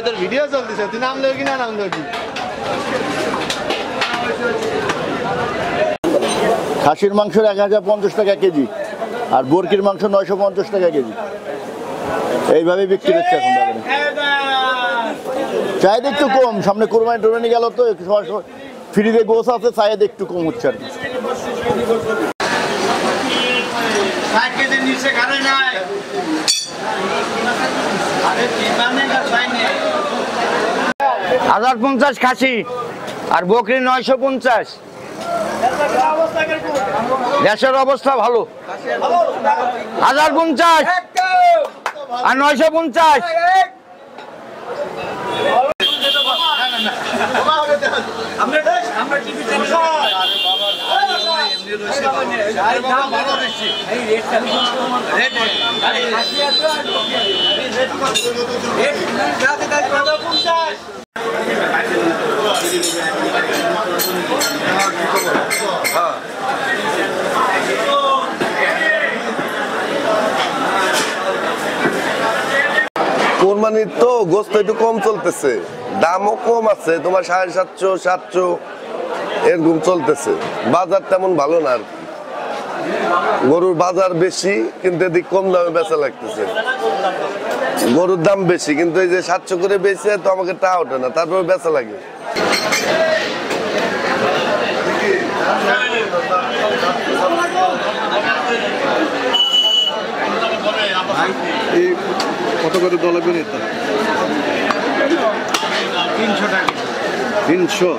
তোর ভিডিও চলতেছে, তুই নাম লেও কি না নাম লেও কি? খাসির মাংস 1050 টাকা কেজি, আর বরকির মাংস 950 টাকা কেজি। এইভাবে বিক্রি হচ্ছে এখন বাজারে। চাহিদা একটু কম, সামনে কোরবানি টোরবানি গেল তো ফ্রিতে গোছ আছে, চাহিদা একটু কম হচ্ছে আর কি। হাজার 50 খাসি আর বকরি 950। দেশের অবস্থা ভালো। 1050 আর 950। কোরবানির তো গোস্ত একটু কম চলতেছে, দামও কম আছে, তোমার 750 700 এরকম চলতেছে। বাজার তেমন ভালো না আর কি। গরুর বাজার বেশি কিন্তু এদিক কম দামে বেচা লাগতেছে। গরুর দাম বেশি কিন্তু এই যে 700 করে বেচে তো আমাকে টা ওঠে না, তারপরে বেচা লাগে। কত করে দল লাগবে? 300 টাকা। 300।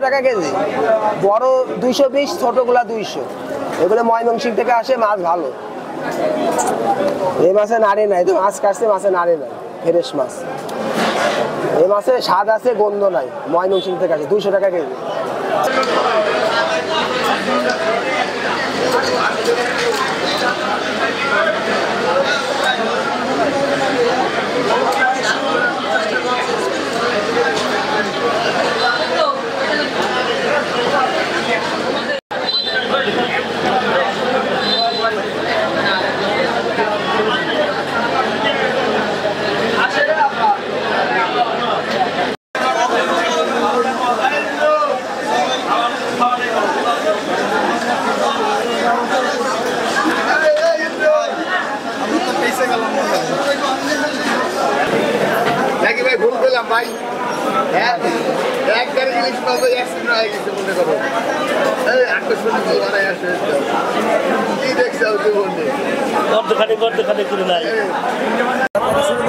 টাকা কেজি, বড় 220, ছোটগুলা 200। এগুলো ময়মনসিংহ থেকে আসে, মাছ ভালো। এই মাছে নাড়ে নাই, তো মাছ কাটছে, মাছে নাড়ে নাই, ফ্রেশ মাছ। এই মাছে স্বাদ আছে, গন্ধ নাই, ময়মনসিংহ থেকে আসে, 200 টাকা কেজি।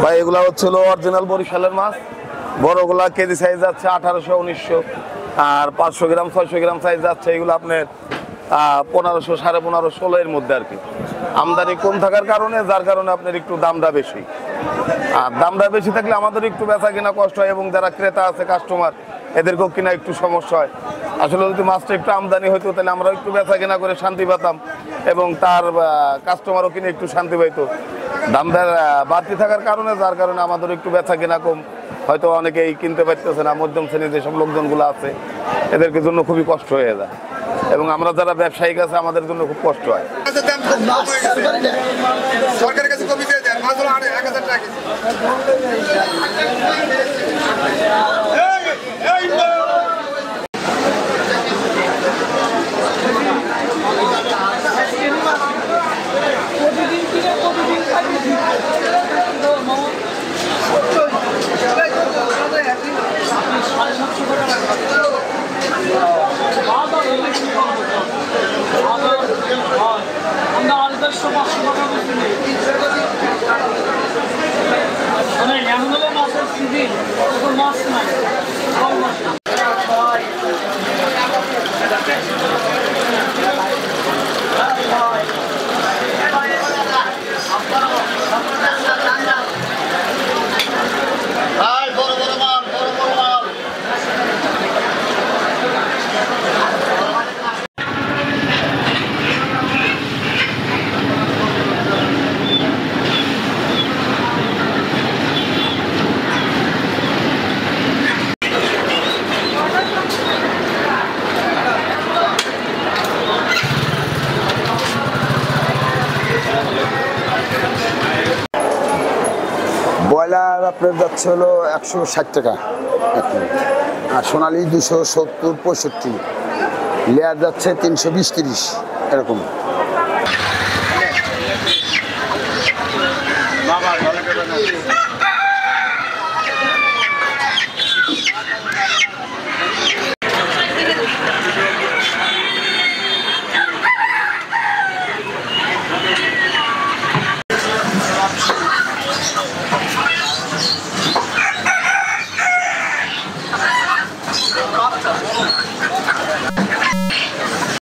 ভাই এগুলা হচ্ছিল অরিজিনাল বরিশালের মাছ। বড়গুলা কেজি সাইজ যাচ্ছে 1800 1900, আর 500 গ্রাম 600 গ্রাম সাইজ যাচ্ছে এগুলো আপনার 1500 15.5 16 এর মধ্যে আর কি। আমদানি কম থাকার কারণে, যার কারণে আপনার একটু দামটা বেশি। আর দামটা বেশি থাকলে আমাদের একটু বেচা কিনা কষ্ট হয়, এবং যারা ক্রেতা আছে কাস্টমার এদেরকেও কিনা একটু সমস্যা হয়। আসলে যদি মাছটা একটু আমদানি হইতো তাহলে আমরা একটু বেচা কেনা করে শান্তি পেতাম এবং তার কাস্টমারও কিনে একটু শান্তি পাইতো। দাম বাড়তি থাকার কারণে, যার কারণে আমাদের একটু বেচা কেনা কম, হয়তো অনেকেই কিনতে পারতেছে না। মধ্যম শ্রেণীর যেসব লোকজনগুলো আছে এদেরকে জন্য খুবই কষ্ট হয়ে যায় এবং আমরা যারা ব্যবসায়িক আছে আমাদের জন্য খুব কষ্ট হয়। সরকারের কাছে কবি দিয়ে দেন, মাছ হলো 1000 টাকা কেজি। ব্রয়লার আপনার যাচ্ছে হলো 160 টাকা এখন, আর সোনালি 270-65, লেয়ার যাচ্ছে 320-30 এরকম। বাবা